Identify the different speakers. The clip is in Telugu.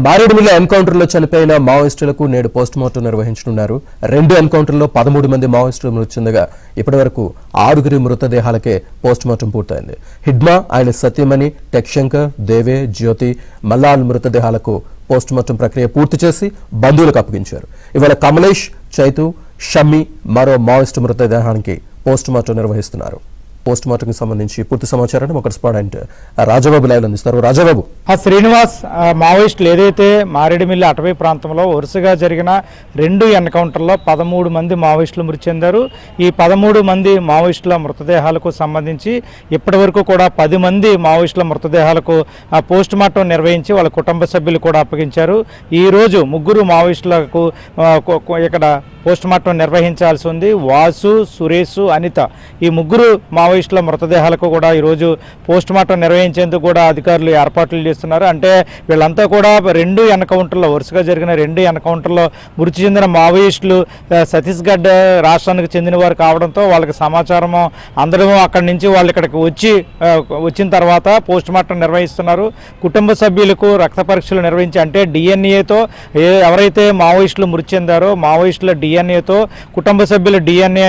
Speaker 1: మారేడుమిల్లి ఎన్కౌంటర్లో చనిపోయిన మావోయిస్టులకు నేడు పోస్టుమార్టం నిర్వహించనున్నారు. 2 ఎన్కౌంటర్లో 13 మంది మావోయిస్టులు మృతి చెందగా ఇప్పటి వరకు 6 మృతదేహాలకే పోస్టుమార్టం పూర్తయింది. హిడ్మా, ఆయన సతీమణి టెక్షంకర్, దేవే, జ్యోతి, మల్లాల్ మృతదేహాలకు పోస్టుమార్టం ప్రక్రియ పూర్తి చేసి బంధువులకు అప్పగించారు. ఇవాళ కమలేష్, చైతు, షమ్మి మరో మావోయిస్టు మృతదేహానికి పోస్టుమార్టం నిర్వహిస్తున్నారు. పోస్టుమార్టంకి సంబంధించి పూర్తి సమాచారాన్ని ఒక రెస్పాండెంట్ రాజబాబు లైవ్ అందిస్తారు. రాజబాబు,
Speaker 2: శ్రీనివాస్, మావోయిస్టులు ఏదైతే మారేడుమిల్లి అటవీ ప్రాంతంలో వరుసగా జరిగిన 2 ఎన్కౌంటర్లో 13 మంది మావోయిస్టులు మృతి చెందారు. ఈ 13 మంది మావోయిస్టుల మృతదేహాలకు సంబంధించి ఇప్పటి వరకు కూడా 10 మంది మావోయిస్టుల మృతదేహాలకు పోస్టుమార్టం నిర్వహించి వాళ్ళ కుటుంబ సభ్యులు కూడా అప్పగించారు. ఈరోజు 3 మావోయిస్టులకు ఇక్కడ పోస్టుమార్టం నిర్వహించాల్సి ఉంది. వాసు, సురేష్, అనిత ఈ 3 మావోయిస్టుల మృతదేహాలకు కూడా ఈరోజు పోస్టుమార్టం నిర్వహించేందుకు కూడా అధికారులు ఏర్పాట్లు చేస్తున్నారు. అంటే వీళ్ళంతా కూడా 2 ఎన్కౌంటర్లో వరుసగా జరిగిన 2 ఎన్కౌంటర్లో మృతి చెందిన మావోయిస్టులు ఛత్తీస్గఢ్ రాష్ట్రానికి చెందిన వారు కావడంతో వాళ్ళకి సమాచారము అందరము అక్కడి నుంచి వాళ్ళు ఇక్కడికి వచ్చిన తర్వాత పోస్టుమార్టం నిర్వహిస్తున్నారు. కుటుంబ సభ్యులకు రక్త పరీక్షలు నిర్వహించి, అంటే డిఎన్ఏతో ఎవరైతే మావోయిస్టులు మృతి చెందారో మావోయిస్టుల డిఎన్ఏతో కుటుంబ సభ్యుల డిఎన్ఏ